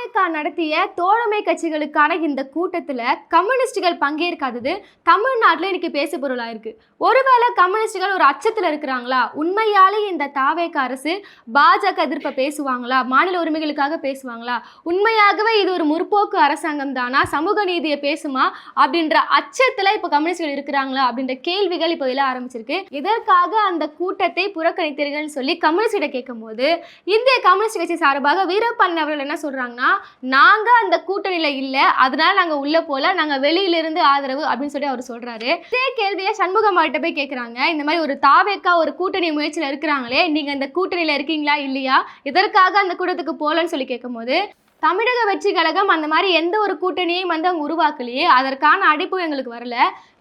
தாவேகா நடத்திய தோழமை கட்சிகளுக்கான இந்த கூட்டத்தில் கம்யூனிஸ்டுகள் பங்கேற்காதது தமிழ்நாட்டில் இன்னைக்கு பேசு பொருளாக இருக்கு. ஒருவேளை கம்யூனிஸ்டுகள் ஒரு அச்சத்தில் இருக்கிறாங்களா? உண்மையாலே இந்த தாவேகா அரசு பாஜக எதிர்ப்பை பேசுவாங்களா? மாநில உரிமைகளுக்காக பேசுவாங்களா? உண்மையாகவே இது ஒரு முற்போக்கு அரசாங்கம் தானா? சமூக நீதியை பேசுமா? அப்படின்ற அச்சத்தில் இப்போ கம்யூனிஸ்டுகள் இருக்கிறாங்களா அப்படின்ற கேள்விகள் இப்போ எல்லாம் ஆரம்பிச்சிருக்கு. இதற்காக அந்த கூட்டத்தை புறக்கணித்தீர்கள் சொல்லி கம்யூனிஸ்ட கேட்கும் போது இந்திய கம்யூனிஸ்ட் கட்சி சார்பாக வீரப்பன் அவர்கள் என்ன சொல்றாங்கன்னா, நாங்க அந்த கூட்டணியில இல்ல, அதனால நாங்க உள்ள போல, நாங்க வெளியிலிருந்து ஆதரவு அப்படின்னு சொல்லி அவர் சொல்றாரு. இதே கேள்வியை சண்முகம்கிட்ட போய் கேட்கறாங்க. இந்த மாதிரி ஒரு தாவேகா ஒரு கூட்டணி முயற்சியில இருக்கிறாங்களே, நீங்க அந்த கூட்டணியில இருக்கீங்களா இல்லையா, இதற்காக அந்த கூட்டத்துக்கு போலன்னு சொல்லி கேட்கும் போது, தமிழக வெற்றி கழகம் அந்த மாதிரி எந்த ஒரு கூட்டணியையும் அவங்க உருவாக்கலையே, அதற்கான அழைப்பும் எங்களுக்கு வரல.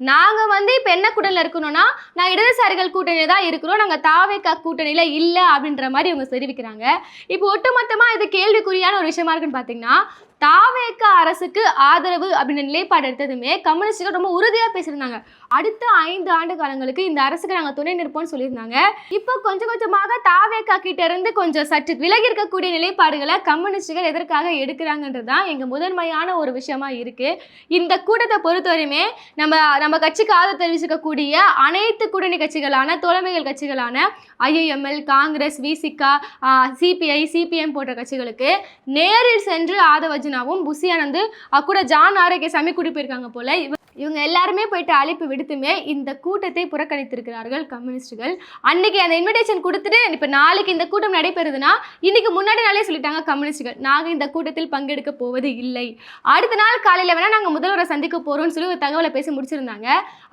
நாங்கள் இப்போ என்ன கூட்டணியில் இருக்கணும்னா, நான் இடதுசாரிகள் கூட்டணியில் தான் இருக்கிறோம், நாங்கள் தாவேகா கூட்டணியில் இல்லை அப்படின்ற மாதிரி இவங்க தெரிவிக்கிறாங்க. இப்போ ஒட்டுமொத்தமாக இது கேள்விக்குறியான ஒரு விஷயமா இருக்குன்னு பார்த்தீங்கன்னா, தாவேகா அரசுக்கு ஆதரவு அப்படின்ற நிலைப்பாடு எடுத்ததுமே கம்யூனிஸ்டுகள் ரொம்ப உறுதியாக பேசியிருந்தாங்க. அடுத்த 5 ஆண்டு காலங்களுக்கு இந்த அரசுக்கு நாங்கள் துணை நிற்போம்னு சொல்லியிருந்தாங்க. இப்போ கொஞ்சம் கொஞ்சமாக தாவேகா கிட்ட இருந்து கொஞ்சம் சற்று விலகி இருக்கக்கூடிய நிலைப்பாடுகளை கம்யூனிஸ்டுகள் எதற்காக எடுக்கிறாங்கன்றது தான் எங்கள் முதன்மையான ஒரு விஷயமா இருக்கு. இந்த கூட்டத்தை பொறுத்தவரையுமே நம்ம கட்சிக்கு ஆதரவு தெரிவிச்சிருக்கக்கூடிய அனைத்து கூட்டணி கட்சிகளான தோழமைகள் கட்சிகளான IML, Congress, Visika, CBI, CPM போன்ற கட்சிகளுக்கு நேரில் சென்று ஆதவர்ஜனாவும் புசி ஆனந்த் கூட ஜான் ஆரோக்கியசாமி கூட்டியிருக்காங்க போல. இவங்க எல்லாருமே போயிட்டு அழைப்பு விடுத்துமே இந்த கூட்டத்தை புறக்கணித்திருக்கிறார்கள் கம்யூனிஸ்டுகள். அன்னைக்கு அந்த இன்விடேஷன் கொடுத்துட்டு இப்போ நாளைக்கு இந்த கூட்டம் நடைபெறுதுன்னா இன்னைக்கு முன்னாடி நாளே சொல்லிட்டாங்க கம்யூனிஸ்டுகள், நாங்கள் இந்த கூட்டத்தில் பங்கெடுக்க போவது இல்லை. அடுத்த நாள் காலையில் வேணால் நாங்கள் முதல்வரை சந்திக்க போகிறோம்னு சொல்லி ஒரு தகவலை பேசி முடிச்சிருந்தாங்க.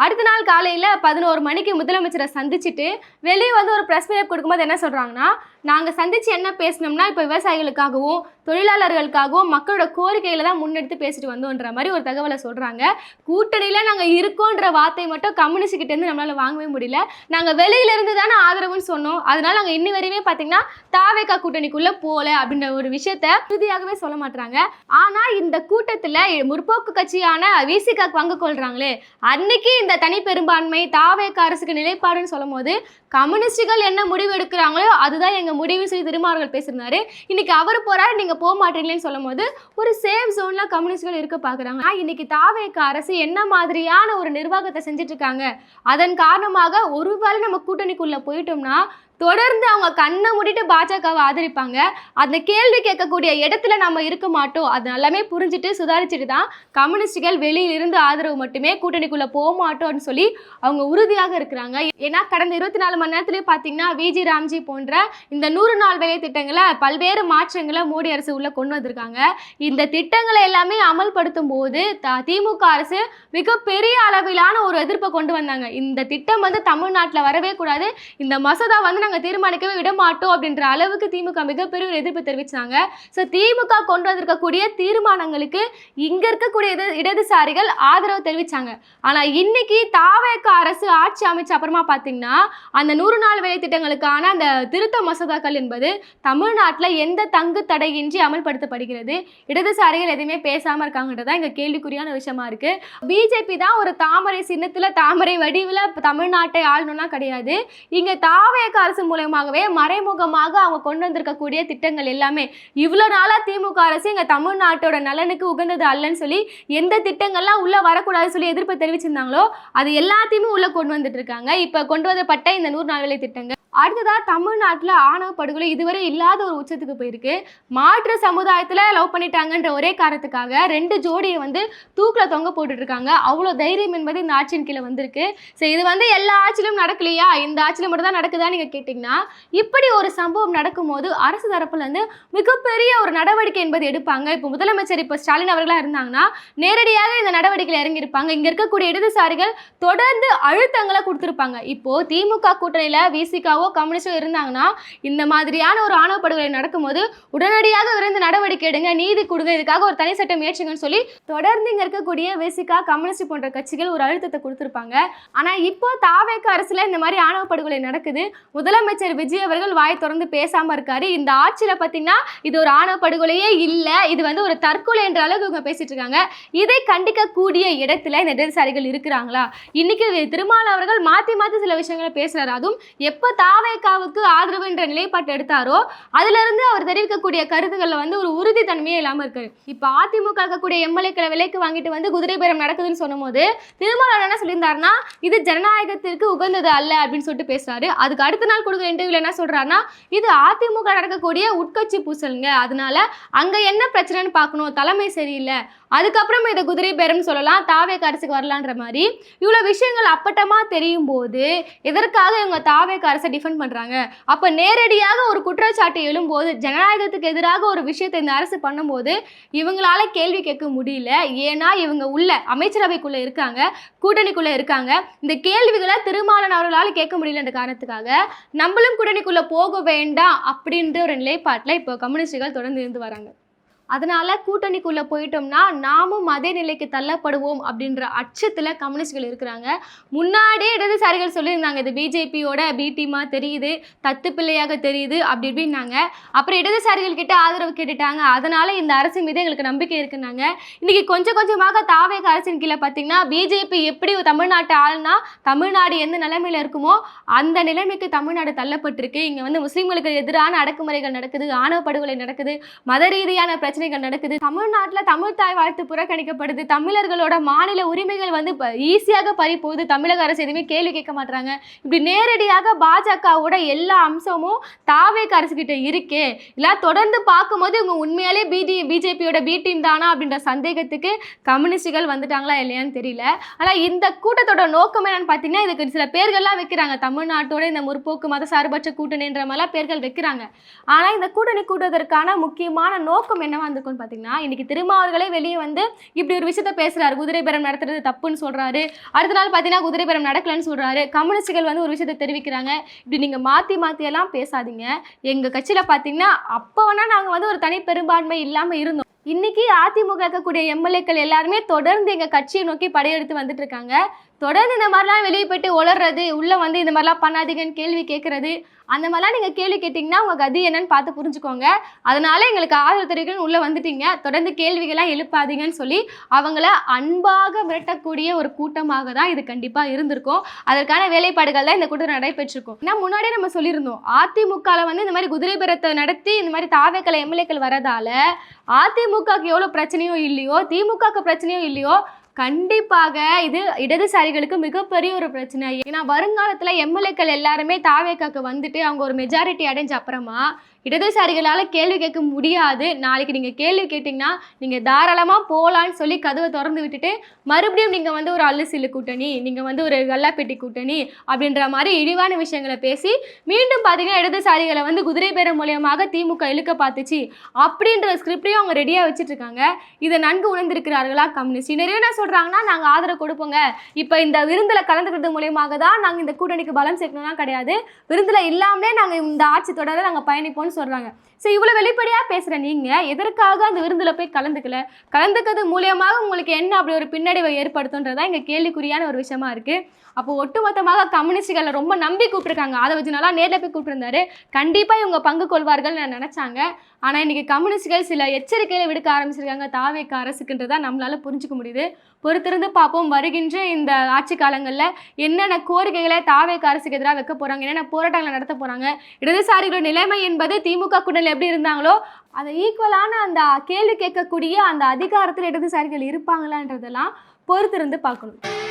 அடுத்த நாள் காலையில் 11 மணிக்கு முதலமைச்சரை சந்திச்சுட்டு வெளியே வந்து ஒரு ப்ரெஸ் மீட் கொடுக்கும்போது என்ன சொல்கிறாங்கன்னா, நாங்கள் சந்தித்து என்ன பேசினோம்னா இப்போ விவசாயிகளுக்காகவும் தொழிலாளர்களுக்காகவும் மக்களோட கோரிக்கைகளை தான் முன்னெடுத்து பேசிட்டு வந்தோன்ற மாதிரி ஒரு தகவலை சொல்கிறாங்க. கூட்டணியில் நாங்கள் இருக்கோன்ற வார்த்தை மட்டும் கம்யூனிஸ்ட் கிட்டேருந்து நம்மளால் வாங்கவே முடியல. நாங்கள் வெளியிலேருந்து தானே ஆதரவுன்னு சொன்னோம், அதனால் நாங்கள் இன்னி வரையுமே பார்த்தீங்கன்னா தாவேகா கூட்டணிக்குள்ளே போகல அப்படின்ற ஒரு விஷயத்த உறுதியாகவே சொல்ல மாட்டாங்க. ஆனால் இந்த கூட்டத்தில் முற்போக்கு கட்சியான விசிகா பங்கு கொள்கிறாங்களே, அன்னைக்கு இந்த தனி பெரும்பான்மை தாவேகா அரசுக்கு நிலைப்பாடுன்னு சொல்லும் போது கம்யூனிஸ்டுகள் என்ன முடிவு எடுக்கிறாங்களோ அதுதான் எங்கள் முடிவுன்னு சொல்லி திருமாவர்கள் பேசியிருந்தாரு. இன்னைக்கு அவர் போறாரு, நீங்கள் போக மாட்டீங்களேன்னு சொல்லும் போது ஒரு சேஃப் ஜோன்ல கம்யூனிஸ்டுகள் இருக்க பார்க்குறாங்க. இன்னைக்கு தாவேகா அரசு என்ன மாதிரியான ஒரு நிர்வாகத்தை செஞ்சுட்டு இருக்காங்க, அதன் காரணமாக ஒருவேளை நம்ம கூட்டணிக்குள்ள போயிட்டோம்னா தொடர்ந்து அவங்க கண்ணை மூடிட்டு பாஜகவை ஆதரிப்பாங்க. அந்த கேள்வி கேட்கக்கூடிய இடத்துல நம்ம இருக்க மாட்டோம். அது எல்லாமே புரிஞ்சுட்டு சுதாரிச்சுட்டு தான் கம்யூனிஸ்டுகள் வெளியிலிருந்து ஆதரவு மட்டுமே, கூட்டணிக்குள்ளே போக மாட்டோம்னு சொல்லி அவங்க உறுதியாக இருக்கிறாங்க. ஏன்னா கடந்த 24 மணி நேரத்துலேயே பார்த்தீங்கன்னா விஜி ராம்ஜி போன்ற இந்த 100 நாள் வேலை திட்டங்களை பல்வேறு மாற்றங்களை மோடி அரசு உள்ள கொண்டு வந்திருக்காங்க. இந்த திட்டங்களை எல்லாமே அமல்படுத்தும் போது திமுக அரசு மிகப்பெரிய அளவிலான ஒரு எதிர்ப்பை கொண்டு வந்தாங்க. இந்த திட்டம் தமிழ்நாட்டில் வரவே கூடாது, இந்த மசோதா நாங்கள் தீர்மானிக்கவே விட மாட்டோம் அப்படின்ற அளவுக்கு திமுக மிகப்பெரிய ஒரு எதிர்ப்பு தெரிவிச்சாங்க. ஸோ திமுக கொண்டு வந்திருக்கக்கூடிய தீர்மானங்களுக்கு இங்க இருக்கக்கூடிய இடதுசாரிகள் ஆதரவு தெரிவிச்சாங்க. ஆனால் இன்னைக்கு தாவேகா அரசு ஆட்சி அமைச்ச அப்புறமா பார்த்தீங்கன்னா அந்த 100 நாள் வேலை திட்டங்களுக்கான அந்த திருத்த மசோதாக்கள் என்பது தமிழ்நாட்டில் எந்த தங்கு தடையின்றி அமல்படுத்தப்படுகிறது. இடதுசாரிகள் எதுவுமே பேசாமல் இருக்காங்கன்றதான் இங்கே கேள்விக்குறியான விஷயமா இருக்கு. பிஜேபி தான் ஒரு தாமரை சின்னத்தில் தாமரை வடிவில் தமிழ்நாட்டை ஆளணும்னா கிடையாது. இங்கே தாவேகா அரசு மூலமாகவே மறைமுகமாக அவங்க கொண்டு வந்திருக்கக்கூடிய திட்டங்கள் எல்லாமே இவ்வளோ நாளாக திமுக அரசு எங்கள் தமிழ்நாட்டோட நலனுக்கு உகந்தது அல்லன்னு சொல்லி எந்த திட்டங்கள்லாம் உள்ளே வரக்கூடாதுன்னு சொல்லி எதிர்ப்பு தெரிவிச்சிருந்தாங்களோ அது எல்லாத்தையுமே உள்ளே கொண்டு வந்துட்டு இருக்காங்க. இப்போ கொண்டு வரப்பட்ட இந்த 100 நாள் வேலை திட்டங்கள் அடுத்ததாக தமிழ்நாட்டில் ஆணவ படுகொலை இதுவரை இல்லாத ஒரு உச்சத்துக்கு போயிருக்கு. மாற்று சமுதாயத்தில் லவ் பண்ணிட்டாங்கன்ற ஒரே காரணத்துக்காக 2 ஜோடியை தூக்கில் தொங்க போட்டுட்ருக்காங்க. அவ்வளோ தைரியம் என்பது இந்த ஆட்சியின் கீழே வந்திருக்கு. ஸோ இது எல்லா ஆட்சியிலும் நடக்கலையா, இந்த ஆட்சியில் மட்டும் தான் நடக்குதா நீங்கள் கேட்டிங்கன்னா, இப்படி ஒரு சம்பவம் நடக்கும்போது அரசு தரப்புலேருந்து மிகப்பெரிய ஒரு நடவடிக்கை என்பது எடுப்பாங்க. இப்போ முதலமைச்சர் இப்போ ஸ்டாலின் அவர்களாக இருந்தாங்கன்னா நேரடியாக இந்த நடவடிக்கையில் இறங்கியிருப்பாங்க. இங்கே இருக்கக்கூடிய இடதுசாரிகள் தொடர்ந்து அழுத்தங்களை கொடுத்துருப்பாங்க. இப்போது திமுக கூட்டணியில் விசிகா கம்யூனிஸ்டோ இருந்தாங்கன்னா இந்த மாதிரியான ஒரு ஆணவ படுகொலை நடக்கும்போது உடனடியாக விரைந்து நடவடிக்கை எடுங்க, நீதி கொடுங்க, இதுக்காக ஒரு தனி சட்டம் இயற்றுங்கன்னு சொல்லி தொடர்ந்து இங்க இருக்கக்கூடிய விசிகா, கம்யூனிஸ்ட் போன்ற கட்சிகள் ஒரு அழுத்தத்தை கொடுத்திருப்பாங்க. ஆனா இப்போ தாவேகா அரசுல இந்த மாதிரி ஆணவ படுகொலை நடக்குது. முதலமைச்சர் விஜய் அவர்கள் வாய் திறந்து பேசாம இருக்காரு. இந்த ஆட்சியில பாத்தீங்கன்னா இது ஒரு ஆணவ படுகொலையே இல்ல, இது ஒரு தற்கொலை என்ற அளவுக்கு இவங்க பேசிட்டு இருக்காங்க. இதை கண்டிக்க கூடிய இடத்துல இந்த இடதுசாரிகள் இருக்கிறாங்களா? இன்னைக்கு திருமாவளவர்கள் மாத்தி மாத்தி சில விஷயங்களை பேசுறாரு. அதுவும் எப்ப தாவேகாவுக்கு ஆதரவு என்ற நிலைப்பாட்டு எடுத்தாரோ அதுல இருந்து அவர் தெரிவிக்கக்கூடிய கருத்துக்கள்ல வந்து ஒரு உறுதித்தன்மையே இல்லாம இருக்காரு. இப்ப அதிமுக இருக்கக்கூடிய எம்எல்ஏக்களை விலைக்கு வாங்கிட்டு வந்து குதிரை பேரம் நடக்குதுன்னு சொன்னும் போது திருமாவளவன் என்ன சொல்லியிருந்தாருன்னா இது ஜனநாயகத்திற்கு உகந்தது அல்ல அப்படின்னு சொல்லிட்டு பேசுறாரு. அதுக்கு அடுத்த நாள் கொடுக்குற இன்டர்வியூல என்ன சொல்றாருன்னா இது அதிமுக நடக்கக்கூடிய உட்கட்சி பூசலுங்க, அதனால அங்க என்ன பிரச்சனைன்னு பார்க்கணும், தலைமை சரியில்லை, அதுக்கப்புறம் இதை குதிரை பேரம் சொல்லலாம், தாவேக அரசுக்கு வரலான்ற மாதிரி இவ்வளவு விஷயங்கள் அப்பட்டமா தெரியும் போது எதற்காக இவங்க தாவேக அரசை டிஃபெண்ட் பண்றாங்க? அப்ப நேரடியாக ஒரு குற்றச்சாட்டு எழும்போது ஜனநாயகத்துக்கு எதிராக ஒரு விஷயத்தை இந்த அரசு பண்ணும்போது இவங்களால கேள்வி கேட்க முடியல. ஏன்னா இவங்க உள்ள அமைச்சரவைக்குள்ள இருக்காங்க, கூட்டணிக்குள்ள இருக்காங்க. இந்த கேள்விகளை திருமாவளவன் அவர்களால் கேட்க முடியல என்ற காரணத்துக்காக நம்மளும் கூட்டணிக்குள்ள போக வேண்டாம் அப்படின்ற ஒரு நிலைப்பாட்டில் இப்போ கம்யூனிஸ்டுகள் தொடர்ந்து இருந்து வராங்க. அதனால கூட்டணிக்குள்ள போயிட்டோம்னா நாமும் அதே நிலைக்கு தள்ளப்படுவோம் அப்படின்ற அச்சத்துல கம்யூனிஸ்ட்கள் இருக்கிறாங்க. முன்னாடியே இடதுசாரிகள் சொல்லியிருந்தாங்க இது பிஜேபியோட பி டீமா தெரியுது, தத்து பிள்ளையாக தெரியுது அப்படி இப்படின்னாங்க. அப்புறம் இடதுசாரிகள் கிட்ட ஆதரவு கேட்டுட்டாங்க, அதனால இந்த அரசு மீது எங்களுக்கு நம்பிக்கை இருக்குன்னாங்க. இன்னைக்கு கொஞ்சம் கொஞ்சமாக தாவேக அரசின் கீழே பார்த்தீங்கன்னா பிஜேபி எப்படி தமிழ்நாட்டை ஆள்னா தமிழ்நாடு எந்த நிலைமையில இருக்குமோ அந்த நிலைமைக்கு தமிழ்நாடு தள்ளப்பட்டிருக்கு. இங்க வந்து முஸ்லீம்களுக்கு எதிரான அடக்குமுறைகள் நடக்குது, ஆணவ படுகொலை நடக்குது, மத ரீதியான பிரச்சனைகள் நடக்குது, தமிழ்நாட்டில் தமிழ் தாய் வாழ்த்து புறக்கணிக்கப்படுது, தமிழர்களோட மாநில உரிமைகள் வந்து ஈஸியாக பறி போகுது, தமிழக அரசு எதுவுமே கேள்வி கேட்க மாட்டாங்க. இப்படி நேரடியாக பாஜகவோட எல்லா அம்சமும் தாவேக அரசு கிட்ட இருக்கே. இல்ல தொடர்ந்து பார்க்கும்போது இவங்க உண்மையாலே பிஜேபியோட பி டீம் தானா அப்படின்ற சந்தேகத்துக்கு கம்யூனிஸ்டுகள் வந்துட்டாங்களா இல்லையான்னு தெரியல. ஆனா இந்த கூட்டத்தோட நோக்கம் என்னன்னு பார்த்தீங்கன்னா இதுக்கு சில பேர்கள்லாம் வைக்கிறாங்க, தமிழ்நாட்டோட இந்த முற்போக்கு மத சார்பற்ற கூட்டணின்ற மாதிரிலாம் பேர்கள் வைக்கிறாங்க. ஆனா இந்த கூட்டணி கூட்டுவதற்கான முக்கியமான நோக்கம் என்னவா இருந்திருக்கும்னு பார்த்தீங்கன்னா இன்னைக்கு திருமாவர்களே வெளியே வந்து இப்படி ஒரு விஷயத்த பேசுறாரு, குதிரை பேரம் நடத்துறது தப்புன்னு சொல்றாரு, அடுத்த நாள் பார்த்தீங்கன்னா குதிரை பேரம் நடக்கலன்னு சொல்றாரு, கம்யூனிஸ்டுகள் வந்து ஒரு விஷயத்தை தெரிவிக்கிறாங்க. இப்படி நீங்க மாத்தி எல்லாம் பேசாதீங்க. எங்க கட்சியில பார்த்தீங்கன்னா அப்போ வேணா நாங்க வந்து ஒரு தனி பெரும்பான்மை இல்லாம இருந்தோம். இன்னைக்கு அதிமுக இருக்கக்கூடிய எம்எல்ஏக்கள் எல்லாருமே தொடர்ந்து எங்க கட்சியை நோக்கி படையெடுத்து வந்துட்டு இருக்காங்க. தொடர்ந்து இந்த மாதிரிலாம் வெளியே போயிட்டு உளர்றது, உள்ள வந்து இந்த மாதிரிலாம் பண்ணாதீங்கன்னு கேள்வி கேட்கறது, அந்த மாதிரிலாம் நீங்கள் கேள்வி கேட்டிங்கன்னா உங்கள் கதி என்னன்னு பார்த்து புரிஞ்சுக்கோங்க. அதனால எங்களுக்கு ஆதரவு தெரிவிக்கணும்னு உள்ளே வந்துட்டீங்க, தொடர்ந்து கேள்விகளாக எழுப்பாதீங்கன்னு சொல்லி அவங்கள அன்பாக மிரட்டக்கூடிய ஒரு கூட்டமாக தான் இது கண்டிப்பாக இருந்திருக்கும். அதற்கான வேலைப்பாடுகள் தான் இந்த கூட்டம் நடைபெற்றிருக்கும். ஏன்னா முன்னாடியே நம்ம சொல்லியிருந்தோம் அதிமுகவில் வந்து இந்த மாதிரி குதிரை பேரத்தை நடத்தி இந்த மாதிரி தாவேக்கள் எம்எல்ஏக்கள் வரதால அதிமுகவுக்கு எவ்வளோ பிரச்சனையோ இல்லையோ, திமுகவுக்கு பிரச்சனையோ இல்லையோ, கண்டிப்பாக இது இடதுசாரிகளுக்கு மிகப்பெரிய ஒரு பிரச்சனை. ஏன்னா வருங்காலத்தில் எம்எல்ஏக்கள் எல்லாருமே தாவேக்காக்கு வந்துட்டு அவங்க ஒரு மெஜாரிட்டி அடைஞ்ச அப்புறமா இடதுசாரிகளால் கேள்வி கேட்க முடியாது. நாளைக்கு நீங்கள் கேள்வி கேட்டிங்கன்னா நீங்கள் தாராளமாக போகலான்னு சொல்லி கதவை திறந்து விட்டுட்டு மறுபடியும் நீங்கள் வந்து ஒரு அல்லுசில்லு கூட்டணி, நீங்கள் வந்து ஒரு கல்லாப்பெட்டி கூட்டணி அப்படின்ற மாதிரி இழிவான விஷயங்களை பேசி மீண்டும் பார்த்தீங்கன்னா இடதுசாரிகளை வந்து குதிரை பேரம் மூலியமாக திமுக இழுக்க பார்த்துச்சு அப்படின்ற ஸ்கிரிப்டையும் அவங்க ரெடியாக வச்சுட்டு இருக்காங்க. இதை நன்கு உணர்ந்திருக்கிறார்களா கம்யூனிஸ்ட்? நிறைய என்ன சொல்கிறாங்கன்னா நாங்கள் ஆதரவு கொடுப்போங்க, இப்போ இந்த விருந்தில் கலந்துக்கிறது மூலியமாக தான் நாங்கள் இந்த கூட்டணிக்கு பலம் சேர்க்கணும்னா கிடையாது, விருந்தில் இல்லாமலே நாங்கள் இந்த ஆட்சி தொடர நாங்கள் பயணிப்போம் சொல்றாங்க. சரி, இவ்வளவு வெளிப்படையா பேசுற நீங்க எதற்காக அந்த விருந்துல போய் கலந்துக்கிறது மூலியமாக உங்களுக்கு என்ன அப்படி ஒரு பின்னடைவை ஏற்படுத்தும்ன்றதா இங்க கேள்விக்குறியான ஒரு விஷயமா இருக்கு. அப்போ ஒட்டுமொத்தமாக கம்யூனிஸ்டுகளை ரொம்ப நம்பி கூப்பிட்டுருக்காங்க. அதை வச்சு நல்லா நேரில் போய் கூப்பிட்டுருந்தாரு, கண்டிப்பா இவங்க பங்கு கொள்வார்கள் நினைச்சாங்க. ஆனா இன்னைக்கு கம்யூனிஸ்டுகள் சில எச்சரிக்கைகளை விடுக்க ஆரம்பிச்சிருக்காங்க தாவேக அரசுக்குன்றதா நம்மளால புரிஞ்சுக்க முடியுது. பொறுத்திருந்து பார்ப்போம் வருகின்ற இந்த ஆட்சி காலங்களில் என்னென்ன கோரிக்கைகளை தாவேக அரசுக்கு எதிராக வைக்க போறாங்க, என்னென்ன போராட்டங்களை நடத்த போறாங்க, இடதுசாரிகளோட நிலைமை என்பது திமுக கூட்டணியில் எப்படி இருந்தாங்களோ அதை ஈக்குவலான அந்த கேள்வி கேட்கக்கூடிய அந்த அதிகாரத்தில் இடதுசாரிகள் இருப்பாங்களான்றதெல்லாம் பொறுத்திருந்து பார்க்கணும்.